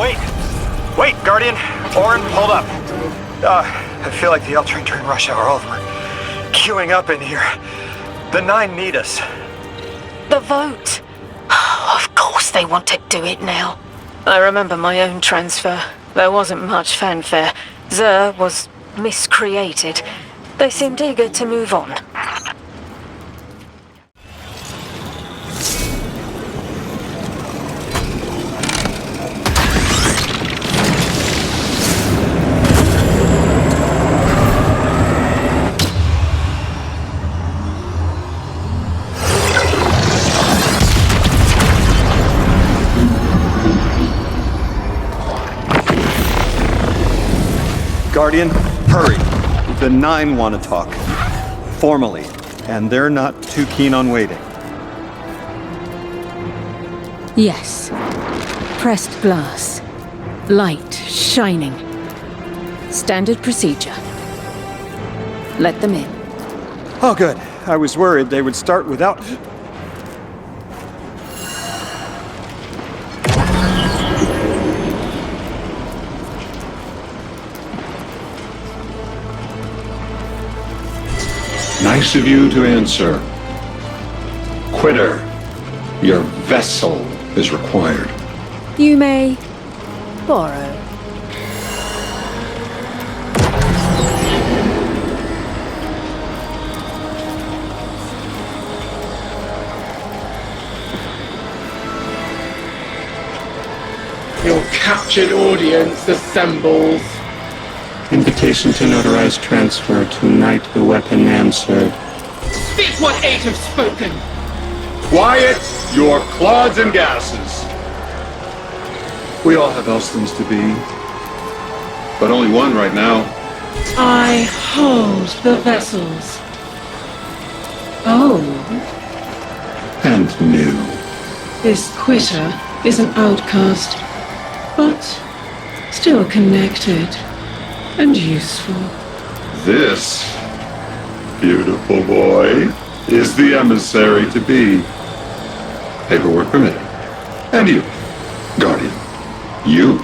Wait! Wait, Guardian! Orin, hold up. I feel like the L train during rush hour. All of them are queuing up in here. The 9 need us. The vote! Of course they want to do it now. I remember my own transfer. There wasn't much fanfare. Xur was miscreated. They seemed eager to move on. Guardian, hurry. The 9 want to talk. Formally. And they're not too keen on waiting. Yes. Pressed glass. Light shining. Standard procedure. Let them in. Oh, good. I was worried they would start without... Nice of you to answer. Quitter, your vessel is required. You may borrow. Your captured audience assembles. Invitation to notarize transfer. Tonight the weapon answered. Speak what 8 have spoken. Quiet your clods and gases. We all have else things to be. But only one right now. I hold the vessels. Old And new. This quitter is an outcast, but still connected and useful. This, beautiful boy, is the emissary to be. Paperwork permitted. And you, Guardian, you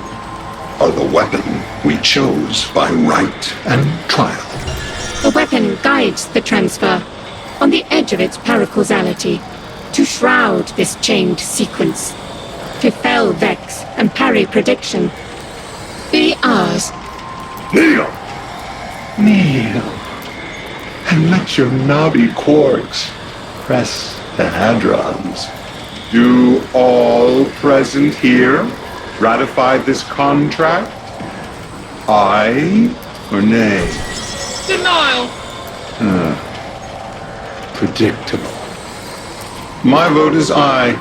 are the weapon we chose by right and trial. The weapon guides the transfer on the edge of its paracausality to shroud this chained sequence, to fell Vex and parry prediction. Be ours. Kneel! Kneel. And let your knobby quarks press the hadrons. Do all present here ratify this contract? Aye or nay? Denial! Predictable. My vote is aye.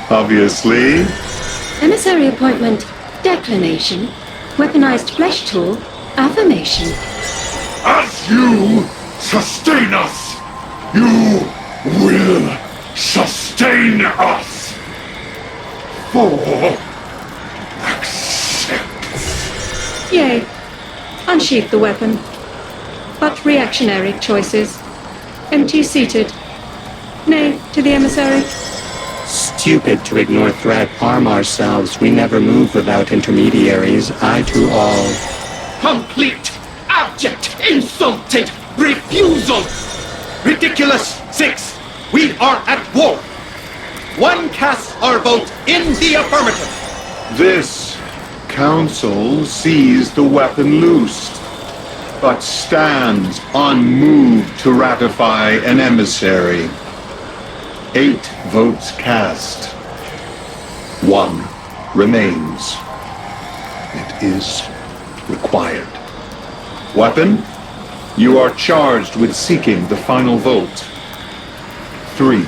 Obviously. Emissary appointment, declination, weaponized flesh tool, affirmation. As you sustain us, you will sustain us. For acceptance. Yea. Unsheath the weapon. But reactionary choices. MT seated. Nay to the emissary. Stupid to ignore threat, arm ourselves. We never move without intermediaries. I to all. Complete, abject, insulted refusal! Ridiculous! 6! We are at war! 1 casts our vote in the affirmative! This council sees the weapon loosed, but stands unmoved to ratify an emissary. 8 votes cast. 1 remains. It is required. Weapon, you are charged with seeking the final vote. 3.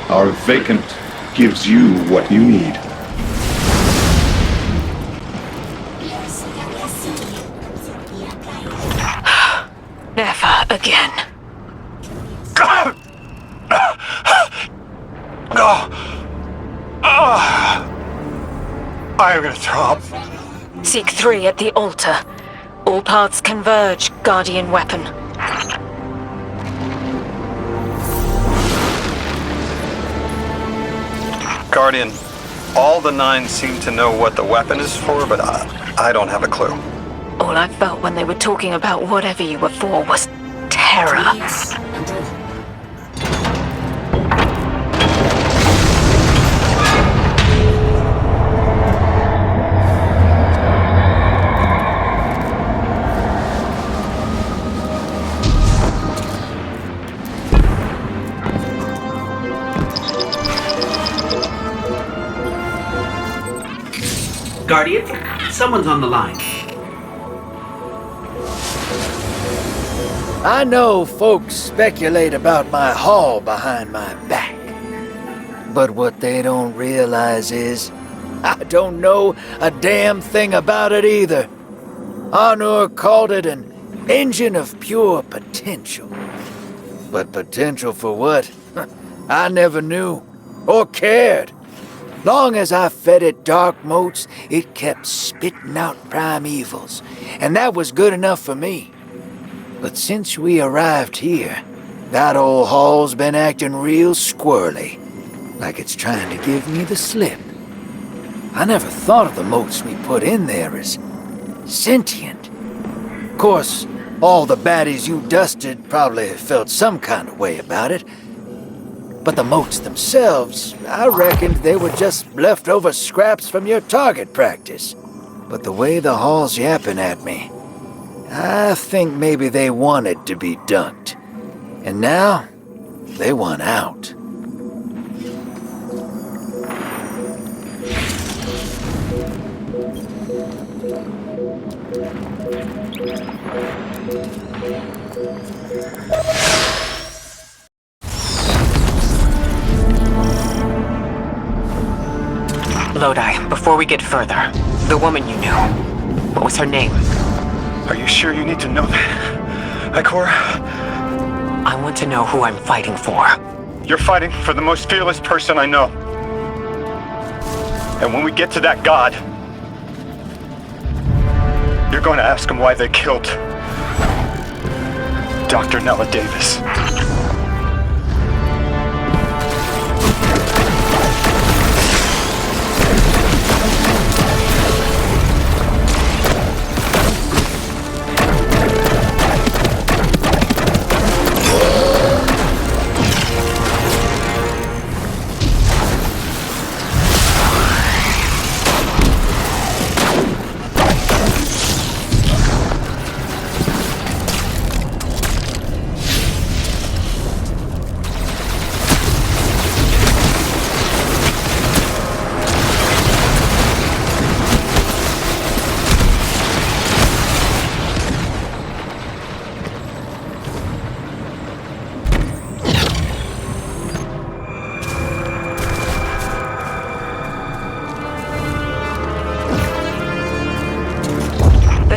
Our vacant gives you what you need. Never again. I am gonna throw up. Seek 3 at the altar. All paths converge, Guardian weapon. Guardian, All the nine seem to know what the weapon is for, but I don't have a clue. All I felt when they were talking about whatever you were for was terror. Guardian, someone's on the line. I know folks speculate about my haul behind my back. But what they don't realize is, I don't know a damn thing about it either. Honor called it an engine of pure potential. But potential for what? I never knew, or cared. Long as I fed it dark motes, it kept spitting out primevals, and that was good enough for me. But since we arrived here, that old hall's been acting real squirrely, like it's trying to give me the slip. I never thought of the motes we put in there as sentient. Of course, all the baddies you dusted probably felt some kind of way about it. But the motes themselves, I reckoned they were just leftover scraps from your target practice. But the way the hall's yapping at me, I think maybe they wanted to be dunked. And now, they want out. Lodi, before we get further, the woman you knew, what was her name? Are you sure you need to know that, Ikora? I want to know who I'm fighting for. You're fighting for the most fearless person I know. And when we get to that god, you're going to ask him why they killed Dr. Nella Davis.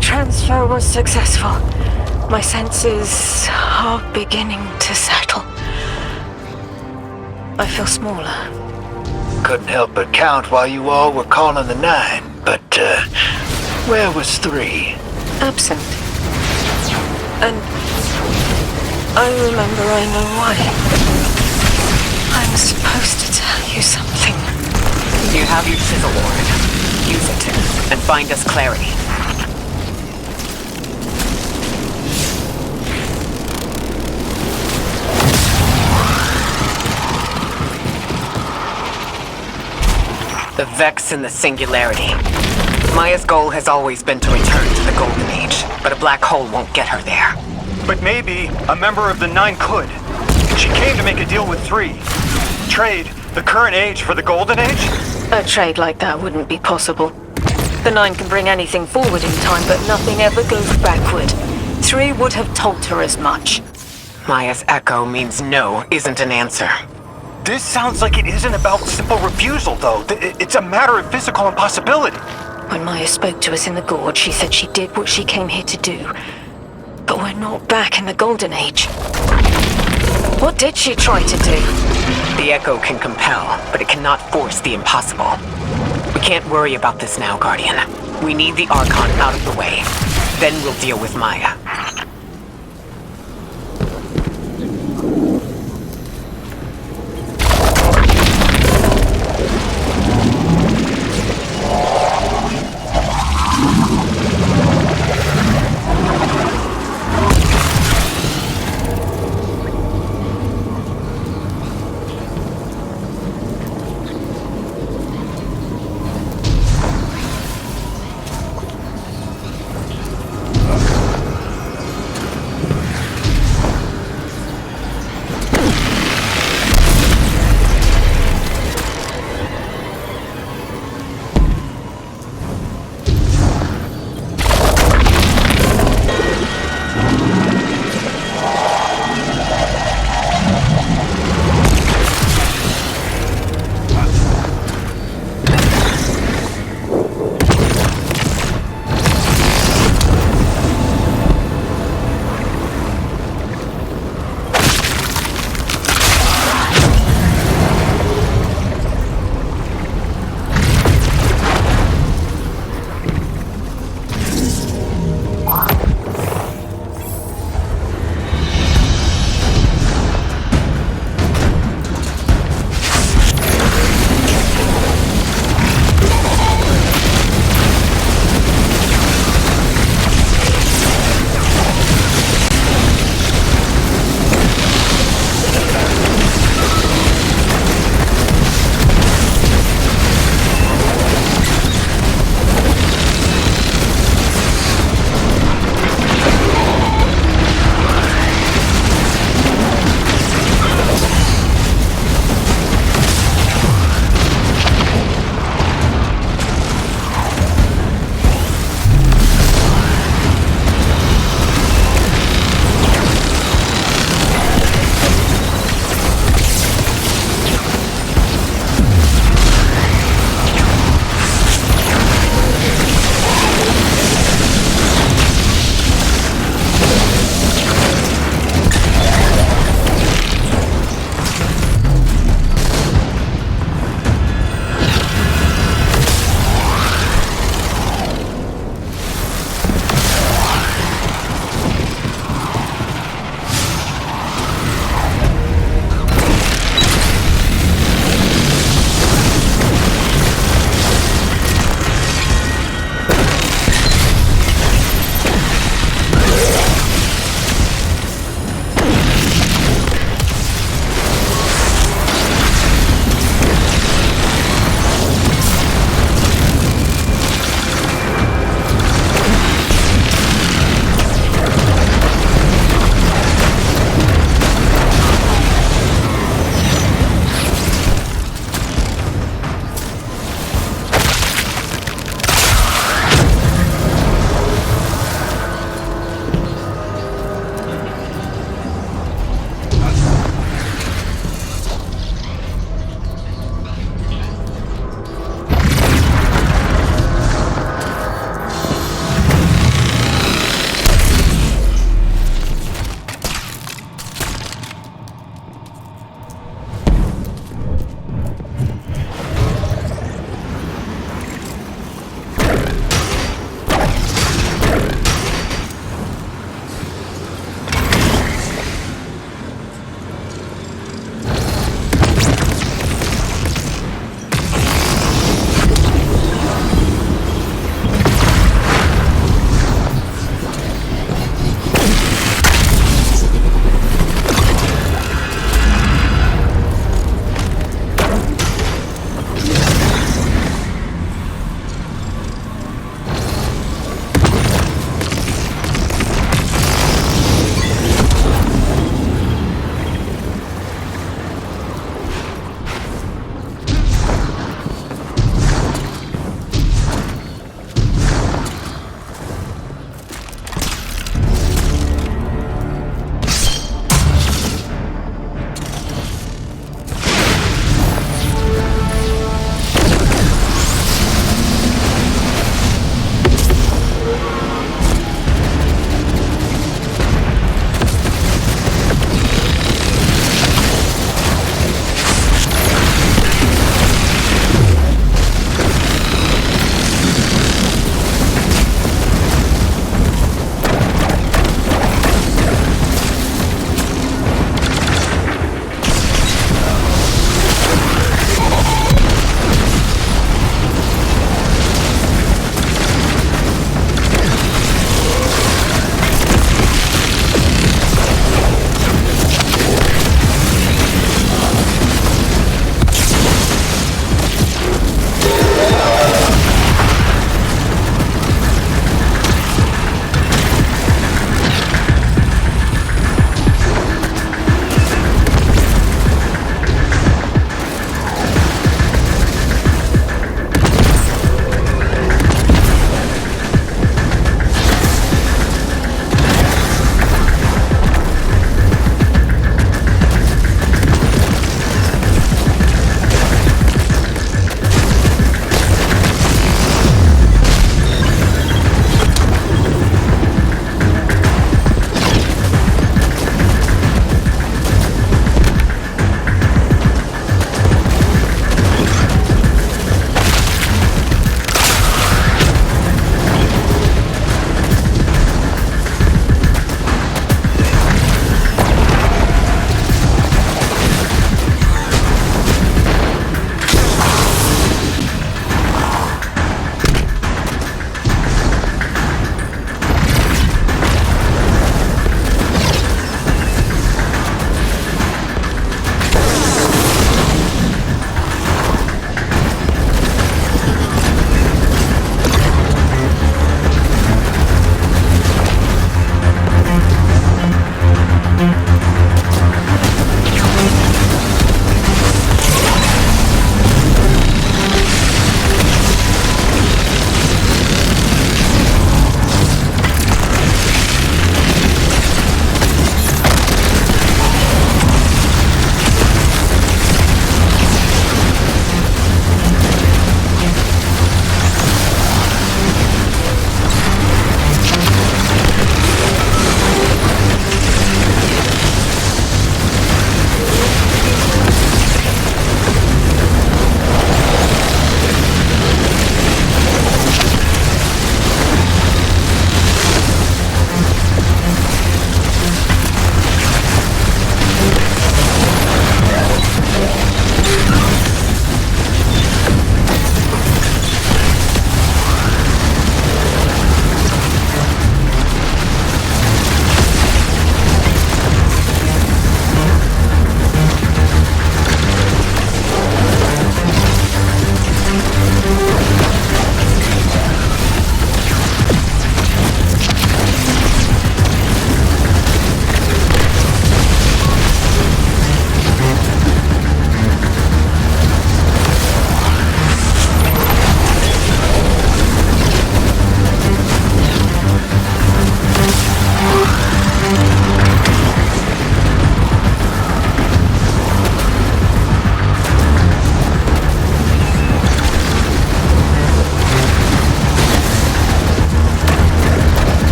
Transfer was successful. My senses are beginning to settle. I feel smaller. Couldn't help but count while you all were calling the 9, but, where was 3? Absent. And I remember I know why. I'm supposed to tell you something. You have your chisel, Lord. Use it, and find us clarity. The Vex and the Singularity. Maya's goal has always been to return to the Golden Age, but a black hole won't get her there. But maybe a member of the 9 could. She came to make a deal with 3. Trade the current age for the Golden Age? A trade like that wouldn't be possible. The 9 can bring anything forward in time, but nothing ever goes backward. 3 would have told her as much. Maya's echo means no isn't an answer. This sounds like it isn't about simple refusal, though. It's a matter of physical impossibility. When Maya spoke to us in the gorge, she said she did what she came here to do. But we're not back in the Golden Age. What did she try to do? The echo can compel, but it cannot force the impossible. We can't worry about this now, Guardian. We need the Archon out of the way. Then we'll deal with Maya.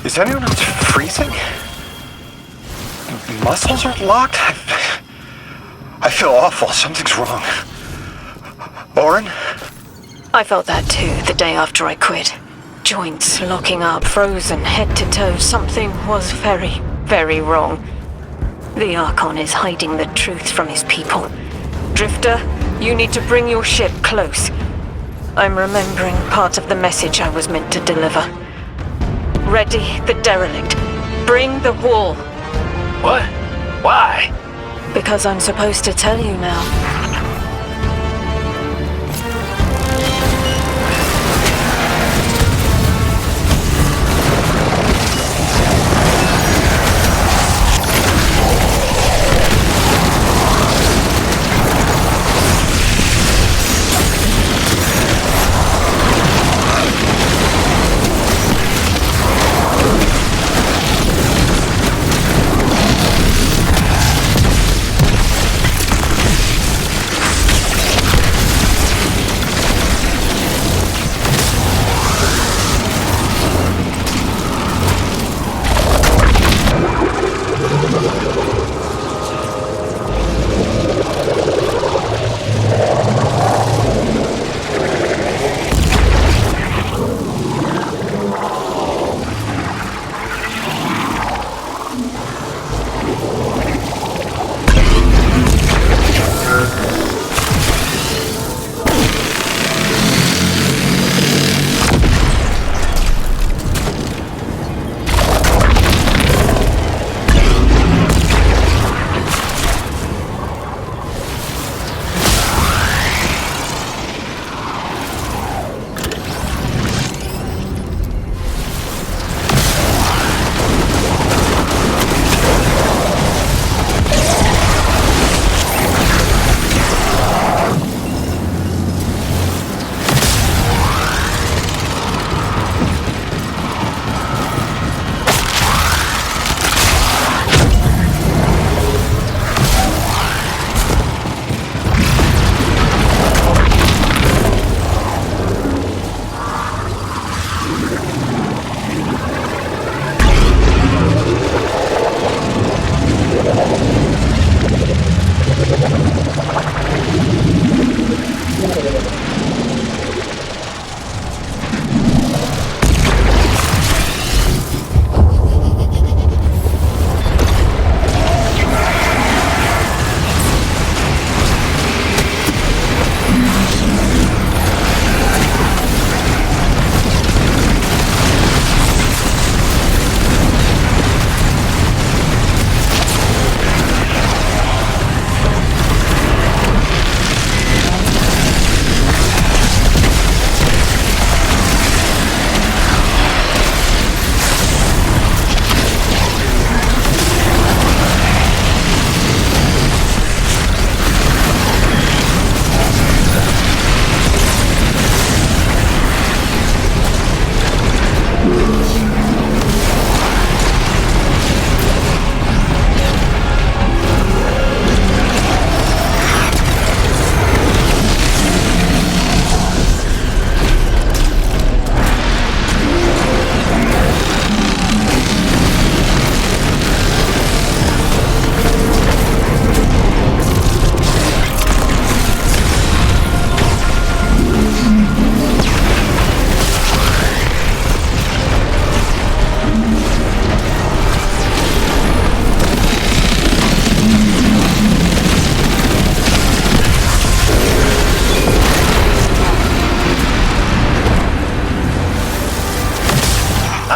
Is anyone else freezing? Muscles are locked? I feel awful. Something's wrong. Oren? I felt that too the day after I quit. Joints locking up, frozen head to toe. Something was very, very wrong. The Archon is hiding the truth from his people. Drifter, you need to bring your ship close. I'm remembering part of the message I was meant to deliver. Ready the derelict. Bring the wall. What? Why? Because I'm supposed to tell you now.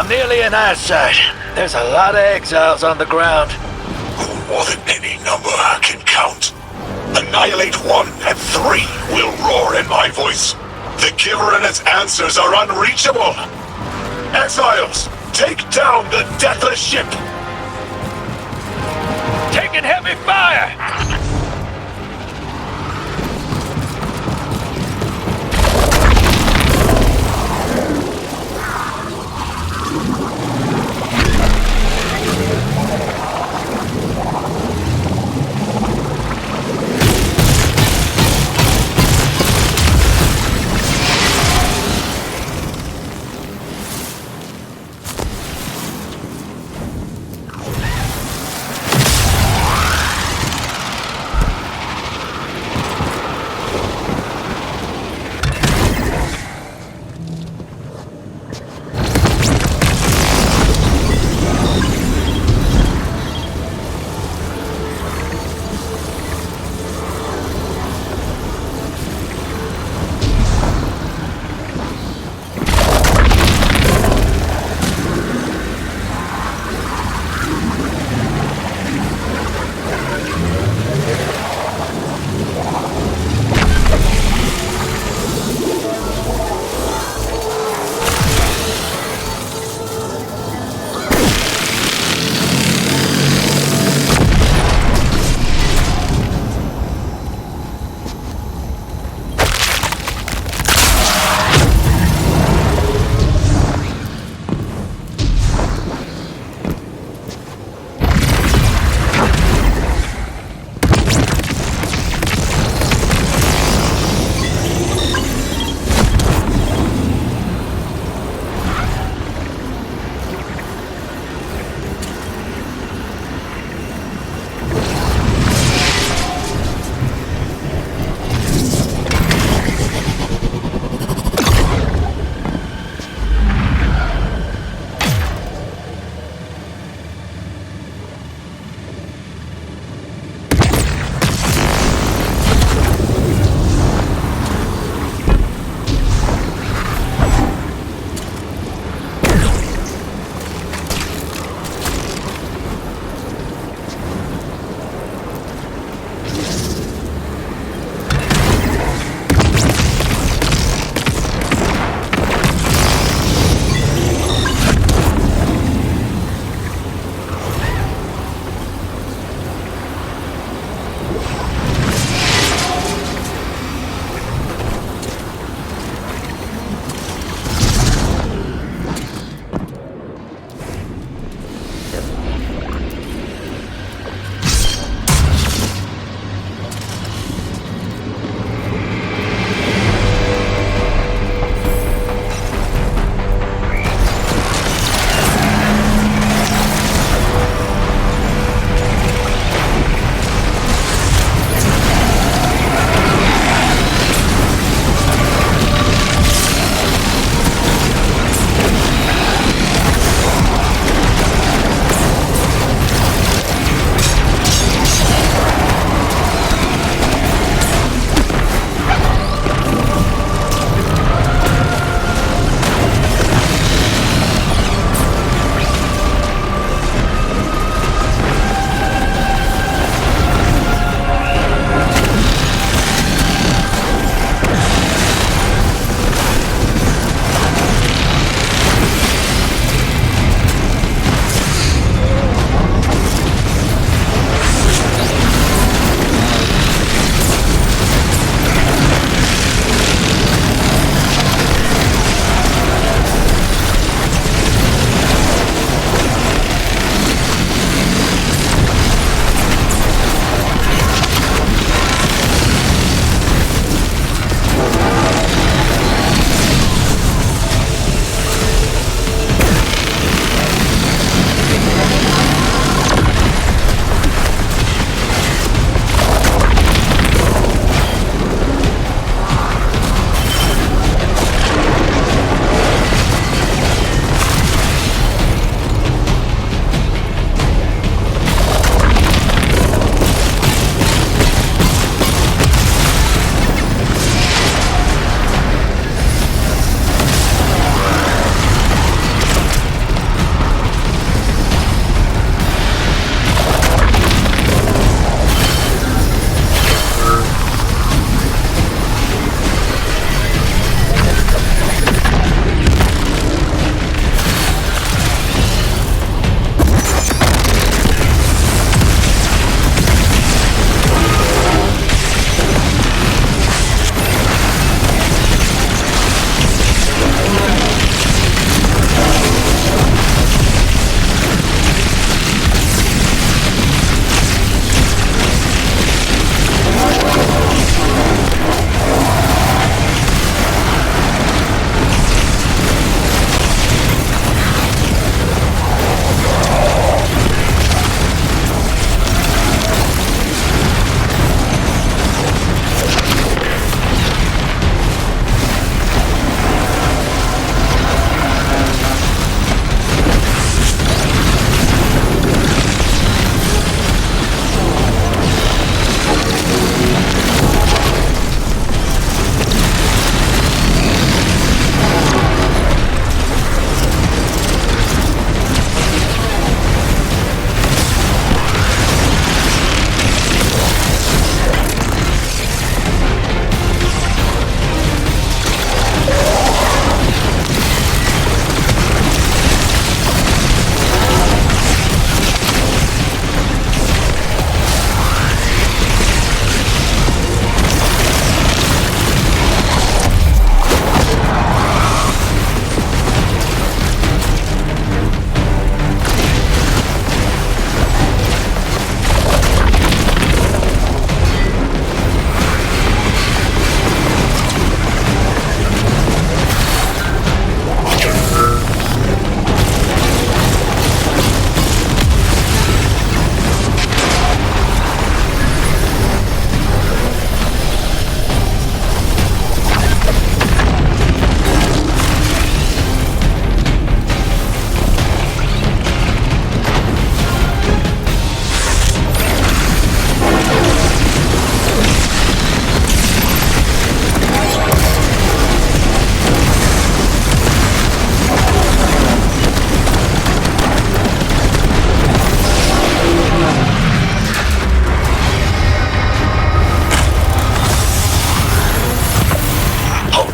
I'm nearly in eyesight. There's a lot of exiles on the ground. More than any number can count. Annihilate 1 and 3 will roar in my voice. The Giver and its answers are unreachable. Exiles, take down the deathless ship. Taking heavy fire!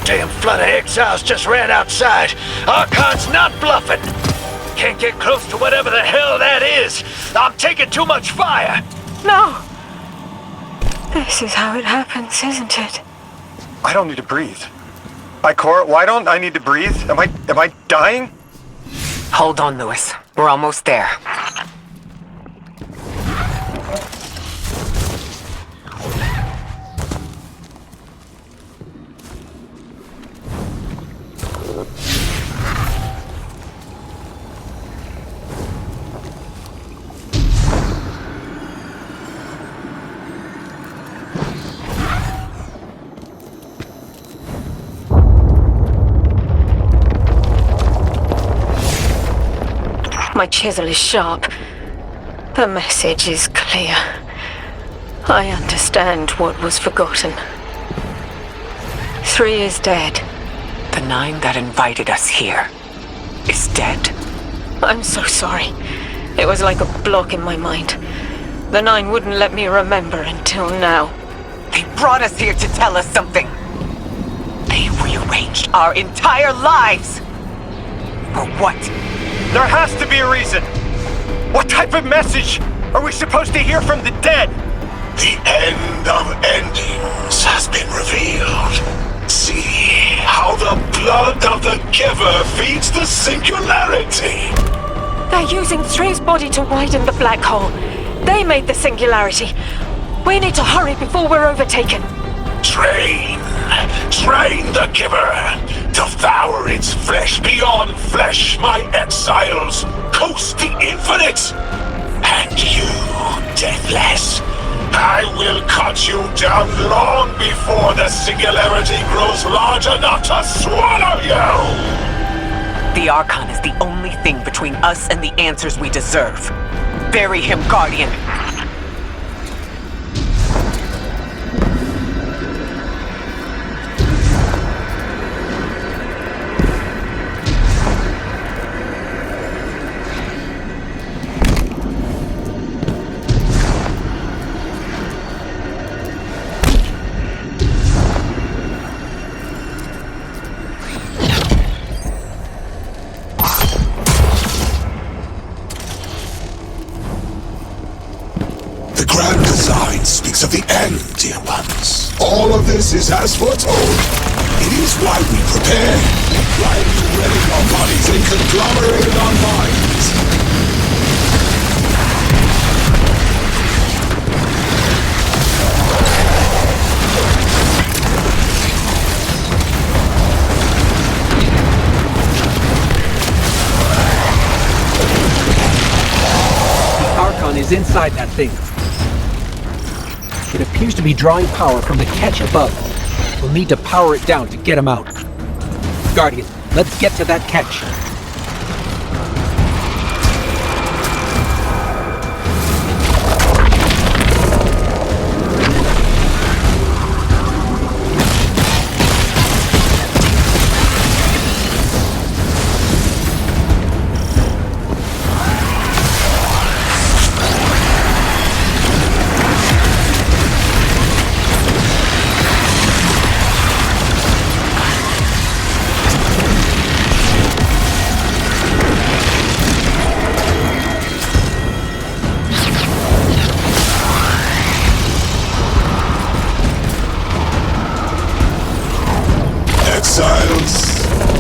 Damn flood of exiles just ran outside. Archon's not bluffing. Can't get close to whatever the hell that is. I'm taking too much fire. No! This is how it happens, isn't it? I don't need to breathe. Ikora, why don't I need to breathe? Am I dying? Hold on, Lewis. We're almost there. My chisel is sharp. The message is clear. I understand what was forgotten. 3 is dead. The 9 that invited us here is dead. I'm so sorry. It was like a block in my mind. The 9 wouldn't let me remember until now. They brought us here to tell us something. They rearranged our entire lives. For what? There has to be a reason. What type of message are we supposed to hear from the dead? The end of endings has been revealed. See how the blood of the giver feeds the singularity. They're using 3's body to widen the black hole. They made the singularity. We need to hurry before we're overtaken. Train the giver. Devour its flesh beyond flesh, my exiles. Coast the infinite. And you, Deathless, I will cut you down long before the singularity grows large enough to swallow you. The Archon is the only thing between us and the answers we deserve. Bury him, Guardian. Speaks of the end, dear ones. All of this is as foretold. It is why we prepare. Why we ready our bodies and conglomerated our minds. The Archon is inside that thing. It appears to be drawing power from the catch above. We'll need to power it down to get him out. Guardian, let's get to that catch.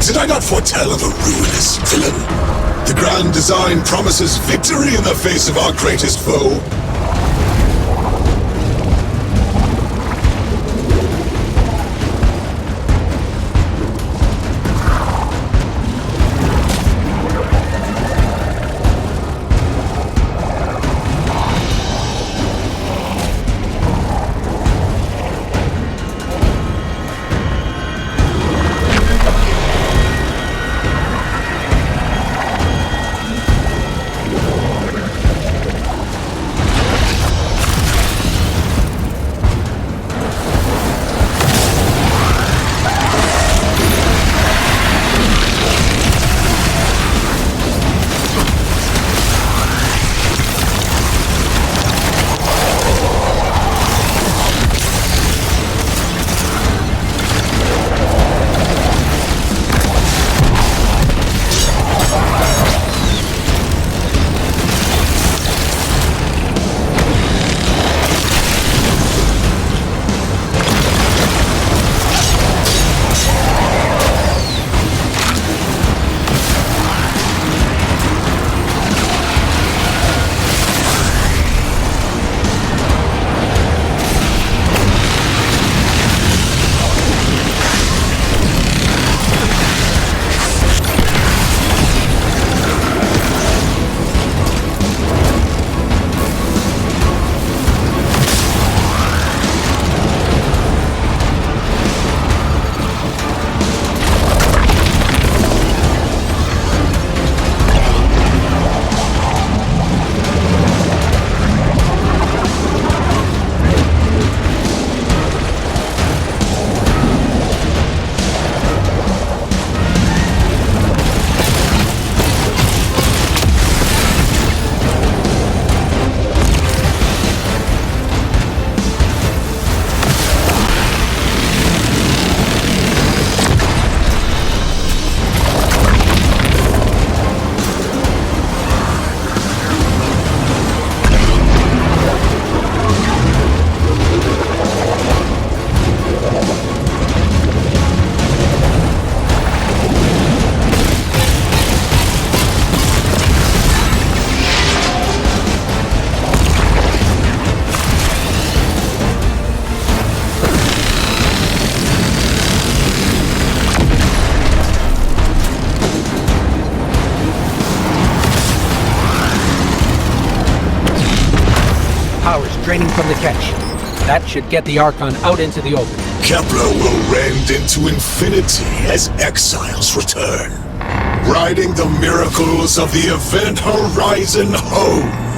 Did I not foretell of a ruinous villain? The grand design promises victory in the face of our greatest foe. draining from the catch. That should get the Archon out into the open. Kepler will rend into infinity as exiles return, riding the miracles of the event horizon home.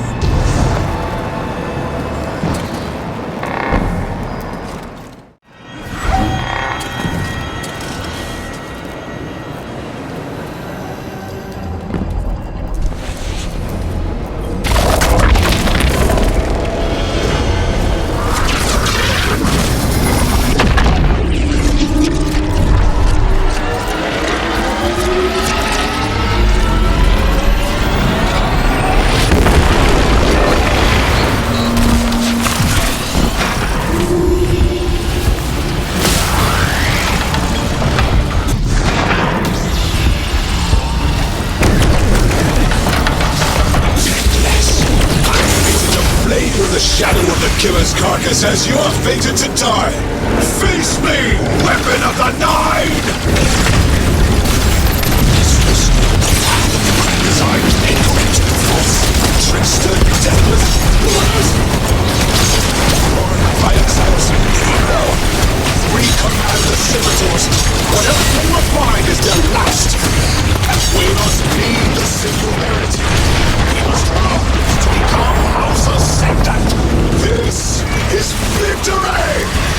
Killer's carcass as you are fated to die. Face me, weapon of the Nine! Designed ignorant, false, trickster, deathless, born by exiles, hero. Recommand the scimitars. Whatever you will find is their last. We must need the singularity. We must run to become House Ascendant. This is victory!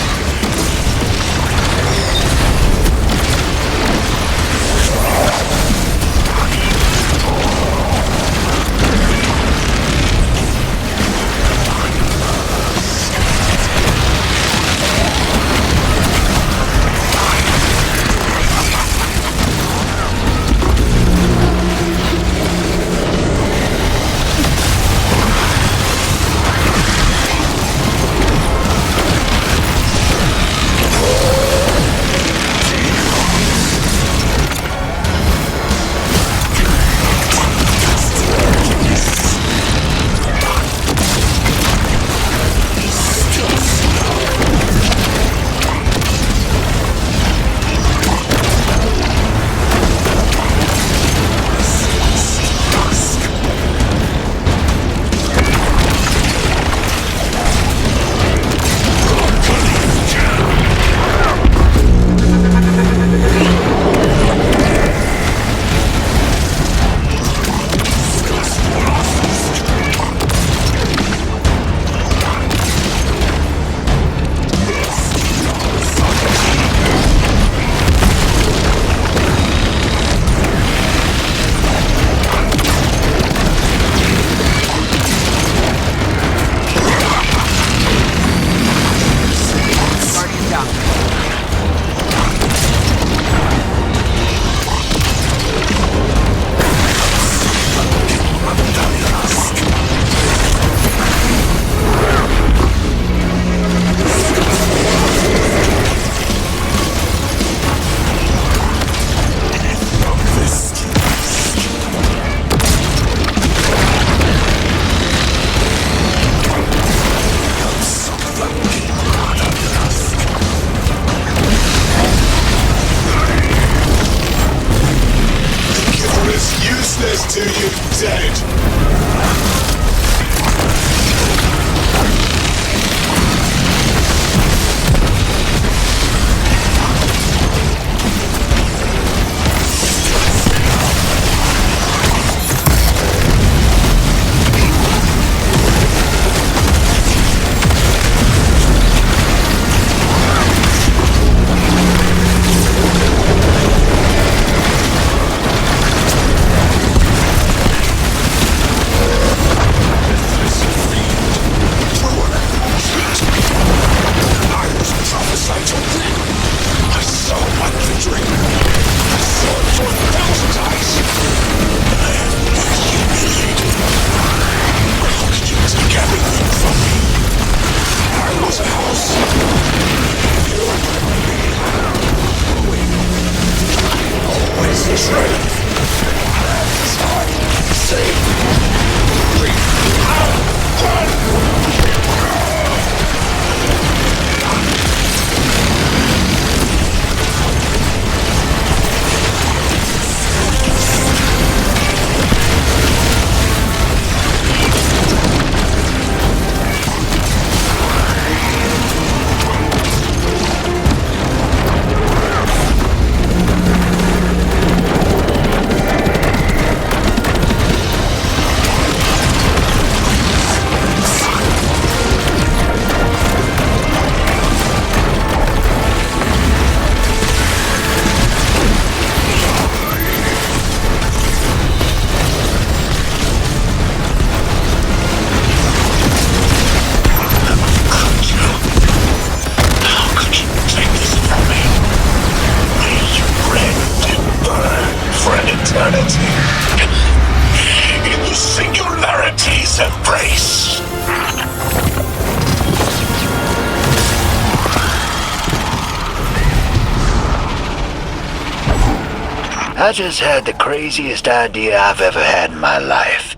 I just had the craziest idea I've ever had in my life.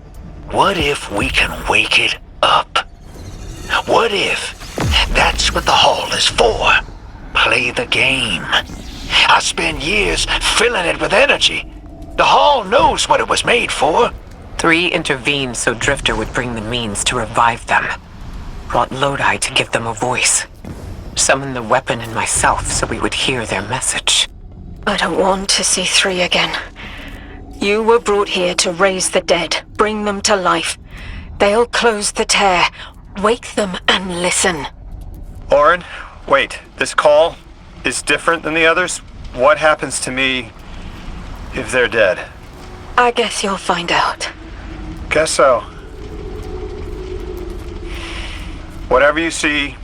What if we can wake it up? What if that's what the hall is for? Play the game. I spent years filling it with energy. The hall knows what it was made for. 3 intervened so Drifter would bring the means to revive them. Brought Lodi to give them a voice. Summoned the weapon and myself so we would hear their message. I don't want to see 3 again. You were brought here to raise the dead, bring them to life. They'll close the tear. Wake them and listen. Orin, wait. This call is different than the others? What happens to me if they're dead? I guess you'll find out. Guess so. Whatever you see,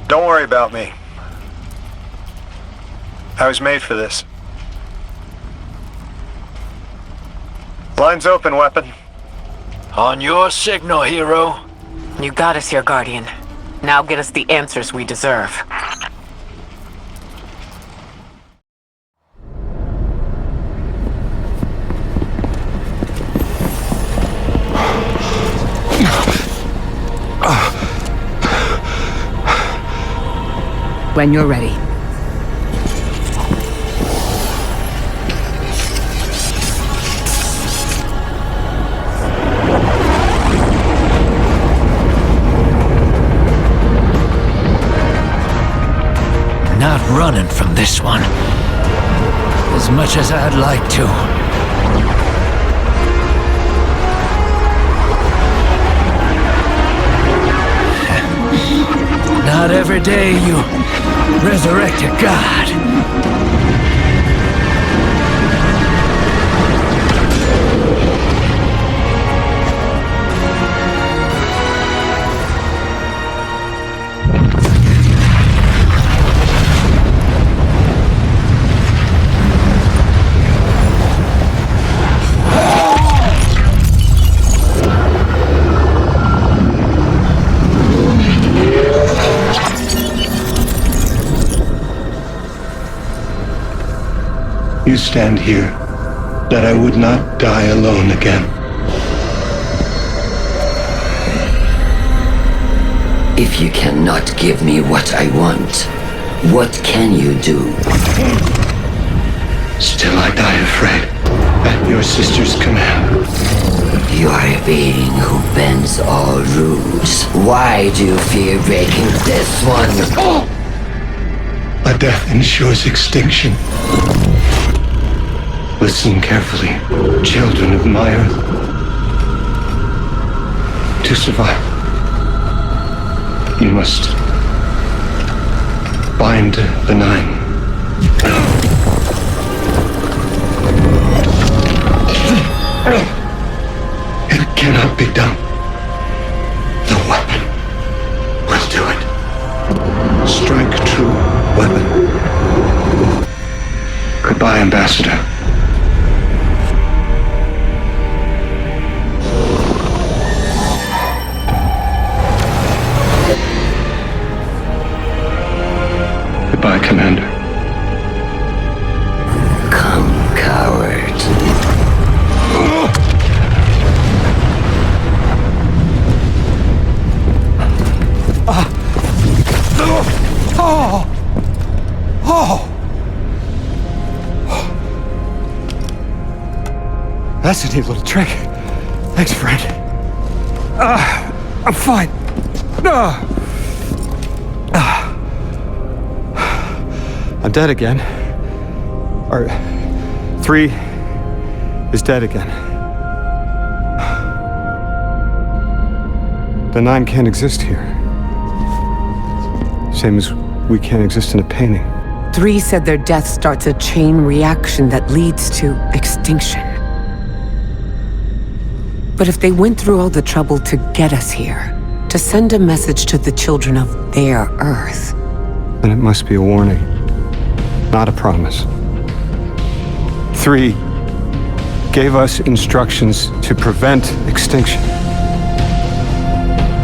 don't worry about me. I was made for this. Line's open, weapon. On your signal, hero. You got us here, Guardian. Now get us the answers we deserve. When you're ready. Not running from this one. As much as I'd like to. Not every day you resurrect a god. You stand here, that I would not die alone again. If you cannot give me what I want, what can you do? Still I die afraid, at your sister's command. You are a being who bends all rules. Why do you fear breaking this one? A death ensures extinction. Listen carefully, children of my earth. To survive, you must bind the 9. It cannot be done. The weapon will do it. Strike true, weapon. Goodbye, Ambassador. Goodbye, Commander. Come, coward. That's a neat little trick. Thanks, friend. I'm fine. I'm dead again. Or 3 is dead again. The 9 can't exist here. Same as we can't exist in a painting. 3 said their death starts a chain reaction that leads to extinction. But if they went through all the trouble to get us here, to send a message to the children of their Earth, then it must be a warning, not a promise. 3 gave us instructions to prevent extinction.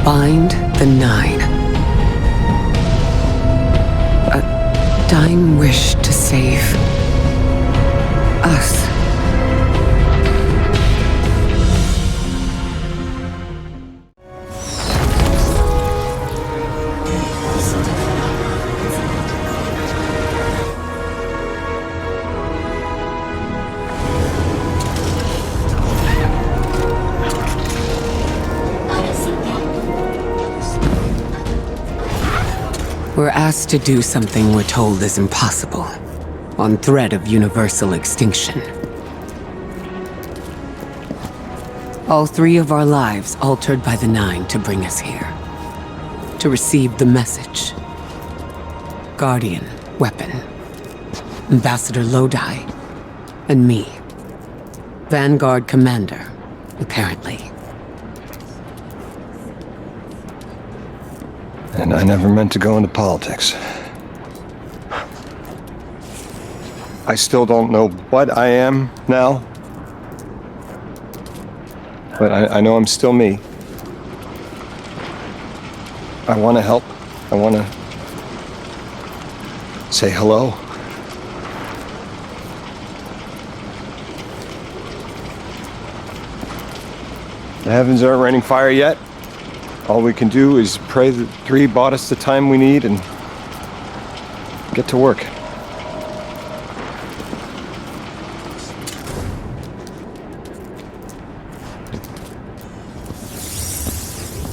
bind the 9. A dying wish to save us. We're asked to do something we're told is impossible, on threat of universal extinction. All 3 of our lives altered by the 9 to bring us here. To receive the message. Guardian, weapon. Ambassador Lodi. And me. Vanguard commander, apparently. And I never meant to go into politics. I still don't know what I am now. But I know I'm still me. I want to help. I want to say hello. The heavens aren't raining fire yet. All we can do is pray that 3 bought us the time we need and get to work.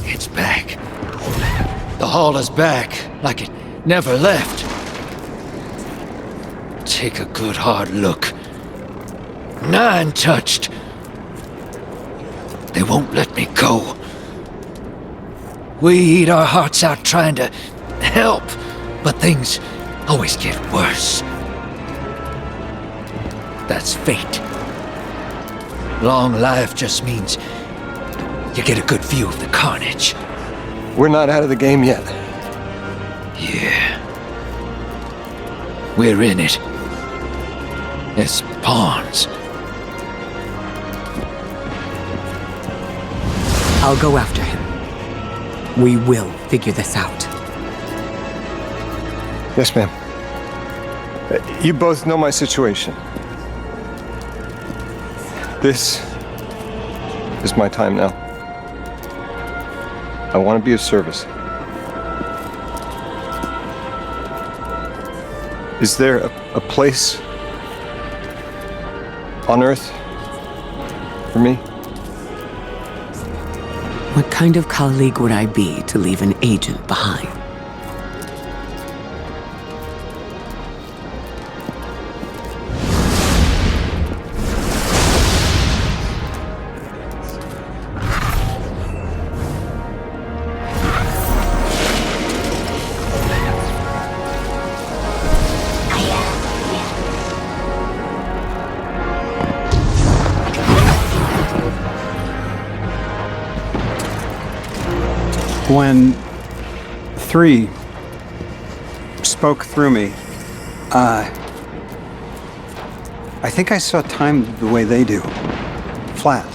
It's back. The hall is back, like it never left. Take a good hard look. 9 touched. They won't let me go. We eat our hearts out trying to help, but things always get worse. That's fate. Long life just means you get a good view of the carnage. We're not out of the game yet. Yeah. We're in it. As pawns. I'll go after him. We will figure this out. Yes, ma'am. You both know my situation. This is my time now. I want to be of service. Is there a place on Earth for me? What kind of colleague would I be to leave an agent behind? When 3 spoke through me, I think I saw time the way they do. Flat.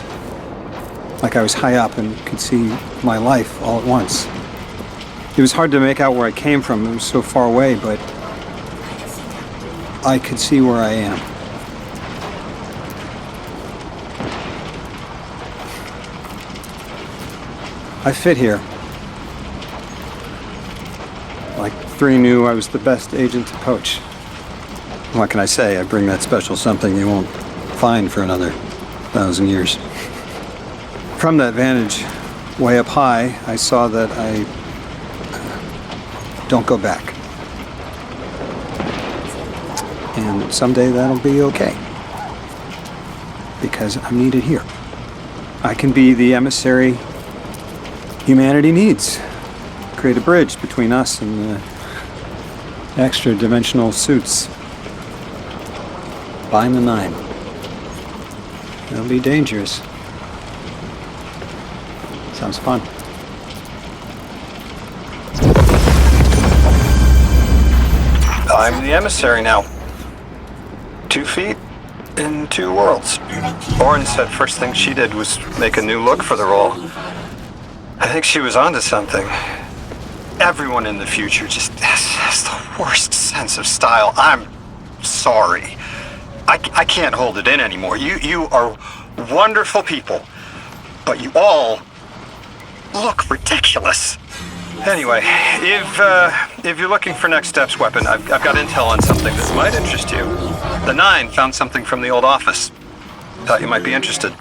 Like I was high up and could see my life all at once. It was hard to make out where I came from. It was so far away, but I could see where I am. I fit here. Like 3 knew I was the best agent to poach. What can I say? I bring that special something you won't find for another 1,000 years. From that vantage, way up high, I saw that I don't go back. And someday that'll be okay. Because I'm needed here. I can be the emissary humanity needs. Create a bridge between us and the extra-dimensional suits. Bind the 9. It'll be dangerous. Sounds fun. I'm the emissary now. 2 feet in 2 worlds. Orin said first thing she did was make a new look for the role. I think she was onto something. Everyone in the future just has the worst sense of style. I'm sorry. I can't hold it in anymore. You are wonderful people, but you all look ridiculous. Anyway, if you're looking for next steps, Weapon, I've got intel on something that might interest you. The 9 found something from the old office. Thought you might be interested.